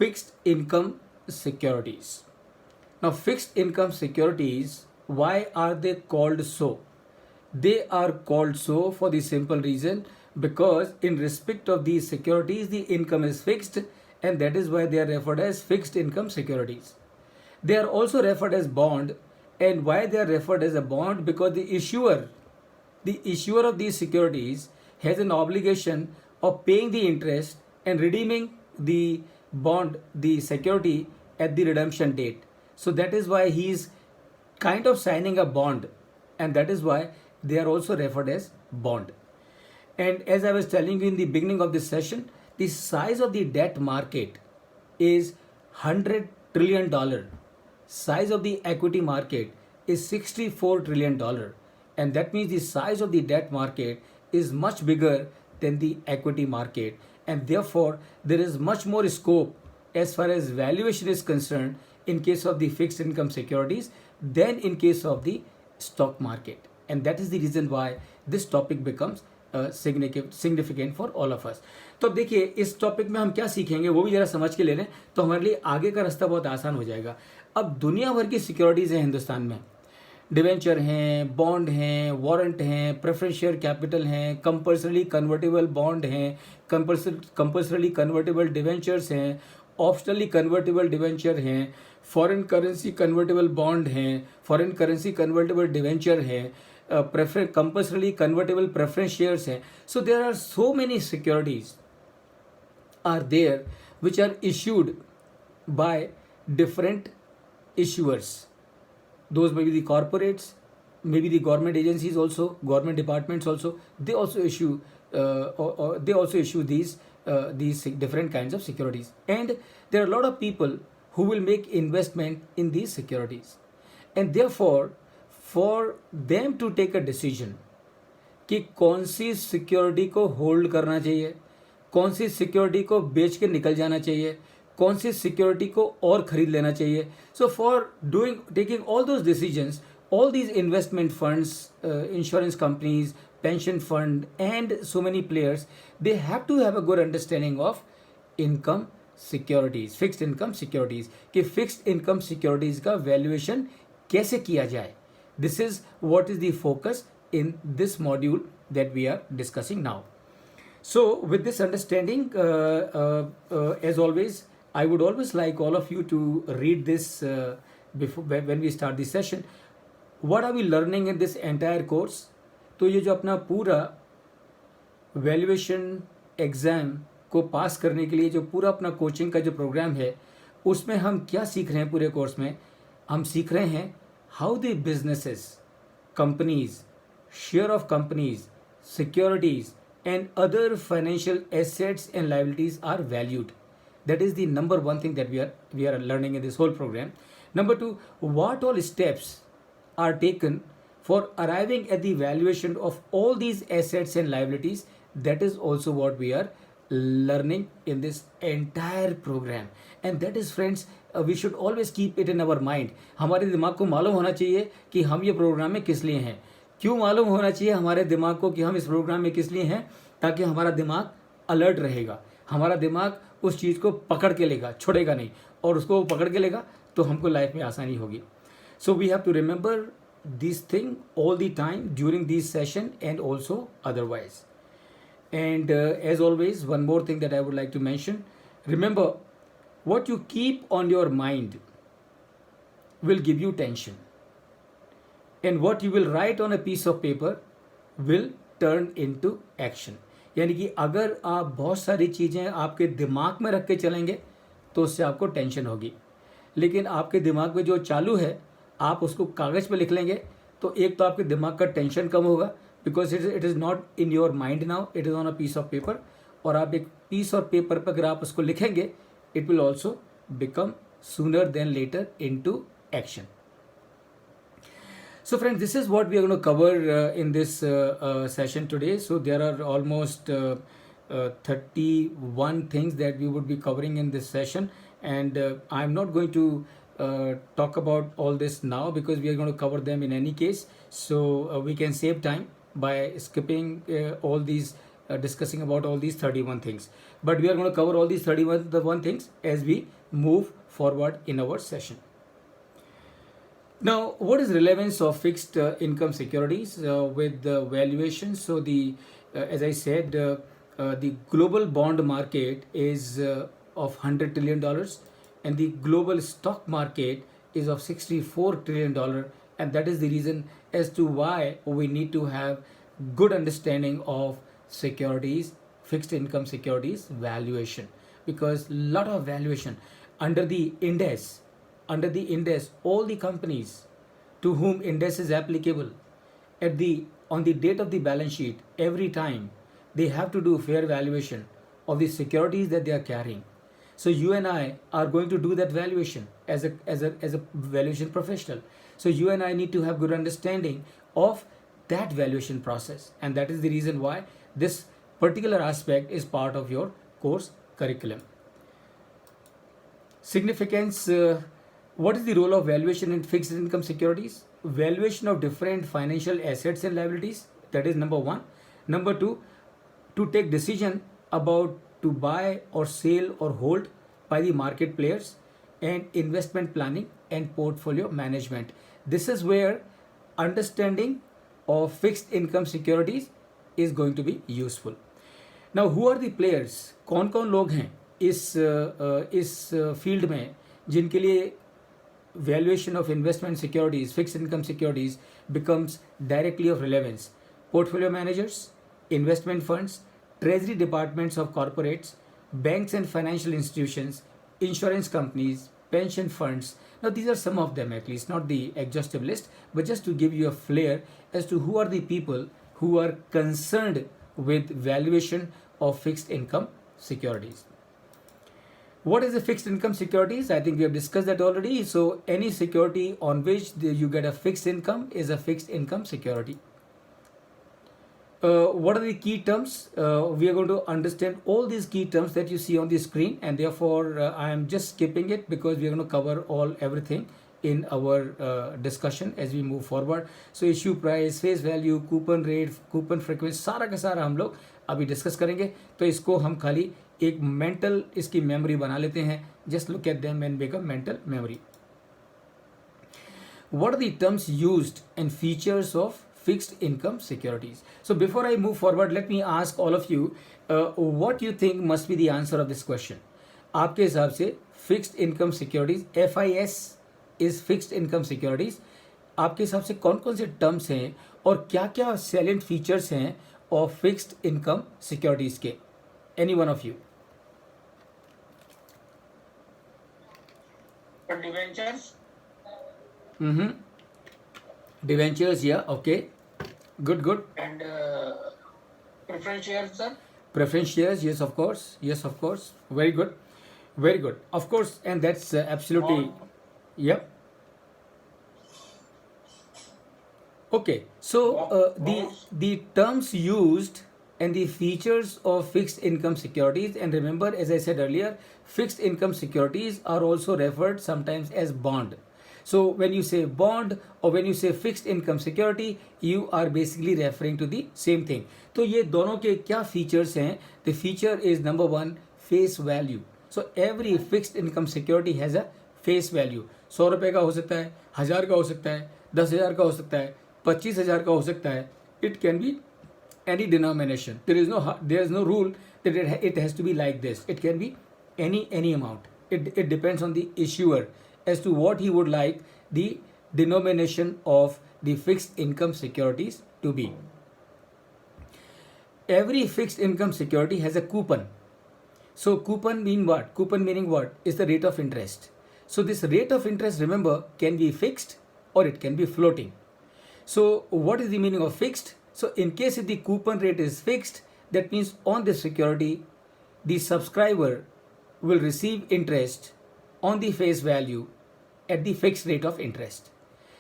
fixed income securities. Now, fixed income securities, why are they called so? They are called so for the simple reason because in respect of these securities, the income is fixed, and that is why they are referred as fixed income securities. They are also referred as bond, and why they are referred as a bond? Because the issuer of these securities has an obligation of paying the interest and redeeming the bond, the security, at the redemption date. So that is why he is kind of signing a bond, and that is why they are also referred as bond. And as I was telling you in the beginning of this session, the size of the debt market is $100 trillion. Size of the equity market is $64 trillion. And that means the size of the debt market is much bigger than the equity market. And therefore, there is much more scope as far as valuation is concerned in case of the fixed income securities than in case of the stock market. And that is the reason why this topic becomes significant for all of us. तो अब देखिए इस topic में हम क्या सीखेंगे वो भी जरा समझ के ले लें तो हमारे लिए आगे का रास्ता बहुत आसान हो जाएगा. अब दुनिया भर की सिक्योरिटीज़ हैं हिंदुस्तान में. डिवेंचर हैं, बॉन्ड हैं, वारंट हैं, प्रेफरेंस शेयर कैपिटल हैं, कंपल्सरली कन्वर्टेबल बॉन्ड हैं, कंपल्सरली कन्वर्टेबल डिवेंचर्स हैं, ऑप्शनली कन्वर्टेबल डिवेंचर हैं, फॉरेन करेंसी कन्वर्टेबल बॉन्ड हैं, फॉरेन करेंसी कन्वर्टेबल डिवेंचर हैं, compulsorily convertible preference shares हैं. So there are so many securities are there which are issued by different issuers. Those may be the corporates, maybe the government agencies also, government departments also. They also issue these different kinds of securities. And there are a lot of people who will make investment in these securities. And therefore, for them to take a decision कि कौन सी security को hold करना चाहिए, कौन सी security को बेच के निकल जाना चाहिए, कौन सी सिक्योरिटी को और खरीद लेना चाहिए. So for taking all those decisions, all these investment funds, insurance companies, pension fund, and so many players, they have to have a good understanding of income securities, fixed income securities, कि fixed income securities का valuation कैसे किया जाए. This is what is the focus in this module that we are discussing now. So with this understanding, as always, I would always like all of you to read this before when we start the session. What are we learning in this entire course? तो ये जो अपना पूरा valuation exam को पास करने के लिए जो पूरा अपना कोचिंग का जो प्रोग्राम है उसमें हम क्या सीख रहे हैं. पूरे कोर्स में हम सीख रहे हैं how the businesses, companies, share of companies, securities and other financial assets and liabilities are valued. That is the number one thing that we are learning in this whole program. Number two, what all steps are taken for arriving at the valuation of all these assets and liabilities. That is also what we are learning in this entire program. And that is, friends, we should always keep it in our mind. हमारे दिमाग को मालूम होना चाहिए कि हम ये programme में किस लिए हैं. क्यों मालूम होना चाहिए हमारे दिमाग को कि हम इस प्रोग्राम में किस लिए हैं, ताकि हमारा दिमाग अलर्ट रहेगा, हमारा दिमाग उस चीज़ को पकड़ के लेगा, छोड़ेगा नहीं, और उसको वो पकड़ के लेगा तो हमको लाइफ में आसानी होगी. So we have to remember this thing all the time during this session and also otherwise. And as always, one more thing that I would like to mention, remember what you keep on your mind will give you tension, and what you will write on a piece of paper will turn into action. यानी कि अगर आप बहुत सारी चीज़ें आपके दिमाग में रख के चलेंगे तो उससे आपको टेंशन होगी, लेकिन आपके दिमाग में जो चालू है आप उसको कागज़ पे लिख लेंगे तो एक तो आपके दिमाग का टेंशन कम होगा, because it is not in your mind now, it is on a piece of paper. और आप एक पीस ऑफ पेपर पर अगर आप उसको लिखेंगे, it will also become sooner than later into action. So friends, this is what we are going to cover in this session today. So there are almost 31 things that we would be covering in this session, and I'm not going to talk about all this now because we are going to cover them in any case. So we can save time by skipping all these discussing about all these 31 things. But we are going to cover all these 31 the one things as we move forward in our session. Now, what is relevance of fixed income securities with the valuation? So, as I said, the global bond market is of $100 trillion, and the global stock market is of $64 trillion, and that is the reason as to why we need to have good understanding of securities, fixed income securities valuation, because lot of valuation under the index, all the companies to whom index is applicable on the date of the balance sheet, every time they have to do fair valuation of the securities that they are carrying. So you and I are going to do that valuation as a valuation professional. So you and I need to have good understanding of that valuation process, and that is the reason why this particular aspect is part of your course curriculum. Significance. What is the role of valuation in fixed income securities? Valuation of different financial assets and liabilities. That is number one. Number two, to take decision about to buy or sell or hold by the market players, and investment planning and portfolio management. This is where understanding of fixed income securities is going to be useful. Now, who are the players? कौन कौन लोग हैं इस field में जिनके लिए valuation of investment securities, fixed income securities becomes directly of relevance? Portfolio managers, investment funds, treasury departments of corporates, banks and financial institutions, insurance companies, pension funds. Now these are some of them, at least not the exhaustive list, but just to give you a flair as to who are the people who are concerned with valuation of fixed income securities. What is a fixed income securities? I think we have discussed that already. So any security on which you get a fixed income is a fixed income security. What are the key terms? We are going to understand all these key terms that you see on the screen, and therefore I am just skipping it because we are going to cover everything in our discussion as we move forward. So issue price, face value, coupon rate, coupon frequency, सारा का सारा हम लोग अभी discuss करेंगे. तो इसको हम खाली एक मेंटल इसकी मेमोरी बना लेते हैं. Just look at them and make a mental memory. What are the terms used and features of fixed income securities? So before I move forward, let me ask all of you what you think must be the answer of this question. आपके हिसाब से fixed income securities, FIS is fixed income securities, आपके हिसाब से कौन कौन से terms हैं और क्या क्या salient features हैं of fixed income securities के? Any one of you? Debentures. Debentures, yeah, okay. Good. And preference shares, sir. Preference shares, yes, of course. Very good. Of course, and that's absolutely, yep. Okay, so the terms used and the features of fixed income securities, and remember, as I said earlier, fixed income securities are also referred sometimes as bond. So when you say bond or when you say fixed income security, you are basically referring to the same thing. तो ये दोनों के क्या features हैं? The feature is number one, face value. So every fixed income security has a face value. 100 रुपए का हो सकता है, 1000 का हो सकता है, 10,000 का हो सकता है, 25,000 का हो सकता है. It can be any denomination. There is no rule that it has to be like this. It can be any amount. It depends on the issuer as to what he would like the denomination of the fixed income securities to be. Every fixed income security has a coupon. So coupon mean what? Coupon meaning what? Is the rate of interest. So this rate of interest, remember, can be fixed or it can be floating. So what is the meaning of fixed? So in case if the coupon rate is fixed, that means on the security, the subscriber will receive interest on the face value at the fixed rate of interest.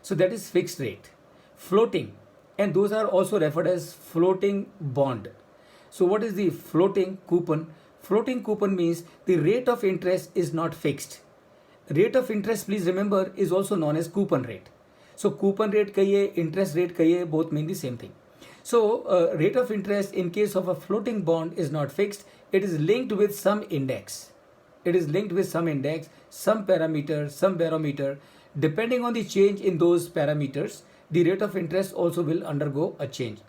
So that is fixed rate. Floating, and those are also referred as floating bond. So what is the floating coupon? Floating coupon means the rate of interest is not fixed. Rate of interest, please remember, is also known as coupon rate. So coupon rate कहिए, interest rate कहिए, both mean the same thing. So, rate of interest in case of a floating bond is not fixed. It is linked with some index. It is linked with some index, some parameter, some barometer. Depending on the change in those parameters, the rate of interest also will undergo a change.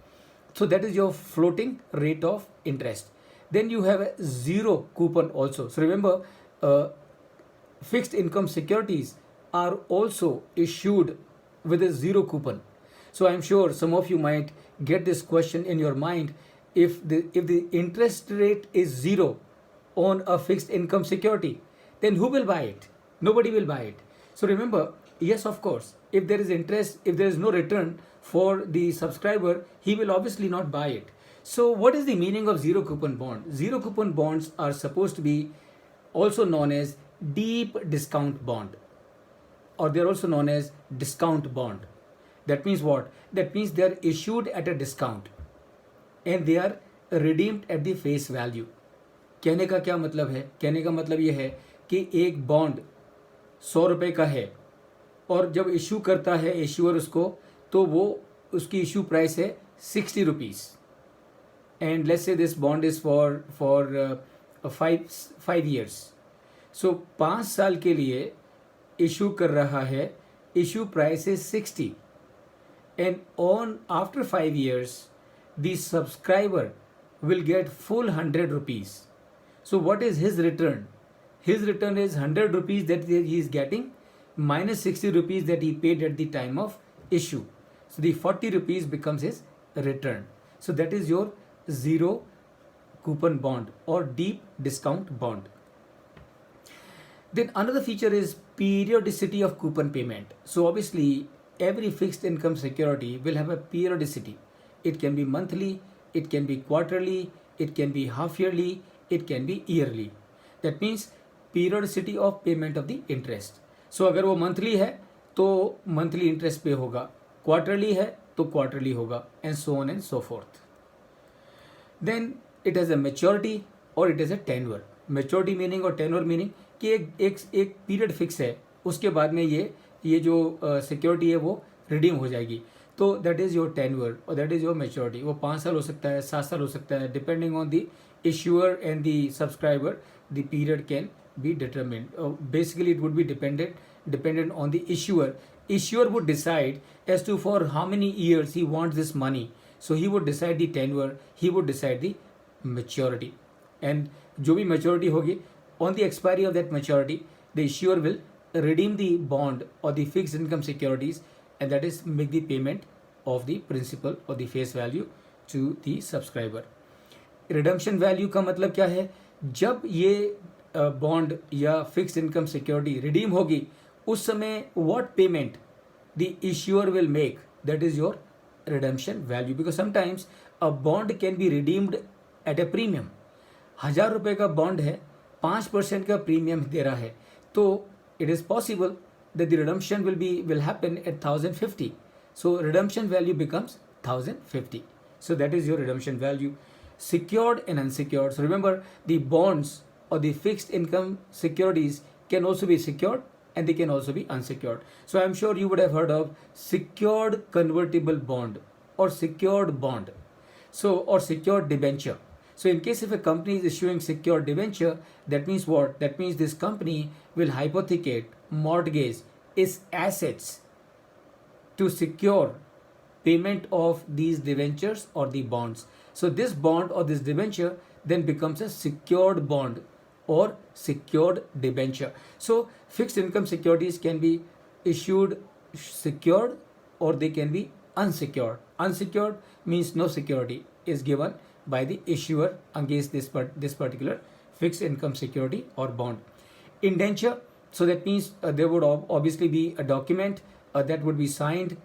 So that is your floating rate of interest. Then you have a zero coupon also. So remember, fixed income securities are also issued with a zero coupon. So I'm sure some of you might get this question in your mind: if the interest rate is zero on a fixed income security, then who will buy it? Nobody will buy it. So remember, yes, of course, if there is interest, if there is no return for the subscriber, he will obviously not buy it. So what is the meaning of zero coupon bond? Zero coupon bonds are supposed to be also known as deep discount bond, or they're also known as discount bond. That means what? That means they are issued at a discount and they are redeemed at the face value. कहने का क्या मतलब है? कहने का मतलब ये है कि एक बॉन्ड 100 रुपये का है और जब इशू करता है इशूअर उसको, तो वो उसकी इशू प्राइस है 60 rupees. And let's say this bond is for 5 years. सो 5 साल के लिए इशू कर रहा है, इशू प्राइस है 60. And on after 5 years the subscriber will get full 100 rupees. So what is his return? His return is 100 rupees that he is getting minus 60 rupees that he paid at the time of issue. So the 40 rupees becomes his return. So that is your zero coupon bond or deep discount bond. Then another feature is periodicity of coupon payment. So obviously every fixed income security will have a periodicity. It can be monthly, it can be quarterly, it can be half yearly, it can be yearly. That means periodicity of payment of the interest. So अगर वो monthly है तो monthly interest पे होगा, quarterly है तो quarterly होगा, and so on and so forth. Then it has a maturity or it has a tenure. Maturity meaning और tenure meaning कि एक पीरियड फिक्स है, उसके बाद में ये जो सिक्योरिटी है वो रिडीम हो जाएगी. तो दैट इज़ योर टेन्योर और दैट इज़ योर मेच्योरिटी. वो 5 साल हो सकता है, 7 साल हो सकता है, depending on the issuer and the subscriber. The period can be determined. Basically it would be dependent on the issuer. Issuer would decide as to for how many years he wants this money. So he would decide the tenure, he would decide the maturity. And जो भी maturity होगी, on the expiry of that maturity, the issuer will redeem the bond or the fixed income securities, and that is make the payment of the principal or the face value to the subscriber. Redemption value का मतलब क्या है? जब ये bond या fixed income security redeem होगी, उस समय what payment the issuer will make, that is your redemption value. Because sometimes a bond can be redeemed at a premium. 1000 रुपये का बॉन्ड है, 5% का प्रीमियम दे रहा है, तो it is possible that the redemption will happen at 1050. So redemption value becomes 1050. So that is your redemption value. Secured and unsecured. So remember, the bonds or the fixed income securities can also be secured and they can also be unsecured. So I'm sure you would have heard of secured convertible bond or secured bond. So, or secured debenture. So in case if a company is issuing secured debenture, that means what? That means this company will hypothecate, mortgage its assets to secure payment of these debentures or the bonds. So this bond or this debenture then becomes a secured bond or secured debenture. So fixed income securities can be issued secured or they can be unsecured. Unsecured means no security is given by the issuer against this particular fixed income security or bond. Indenture, so that means there would obviously be a document that would be signed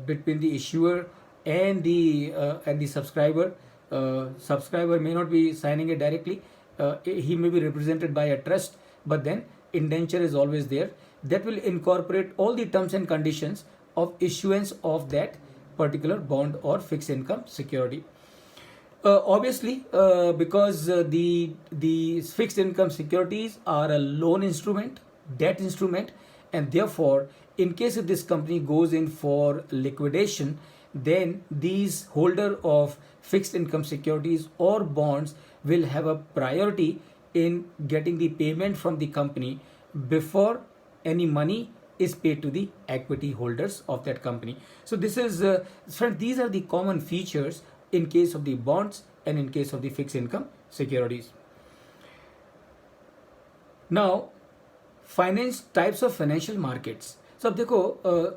between the issuer and the subscriber. Subscriber may not be signing it directly. He may be represented by a trust, but then indenture is always there. That will incorporate all the terms and conditions of issuance of that particular bond or fixed income security. Obviously, because the fixed income securities are a loan instrument, debt instrument, and therefore, in case if this company goes in for liquidation, then these holder of fixed income securities or bonds will have a priority in getting the payment from the company before any money is paid to the equity holders of that company. So this is friends, these are the common features in case of the bonds and in case of the fixed income securities. Now finance types of financial markets. So अब देखो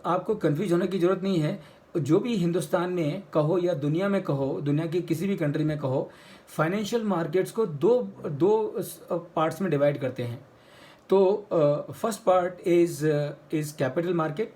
आपको confuse होने की ज़रूरत नहीं है। जो भी हिंदुस्तान में कहो या दुनिया में कहो, दुनिया की किसी भी कंट्री में कहो, फाइनेंशियल मार्केट्स को दो पार्ट्स में डिवाइड करते हैं। तो first part is capital market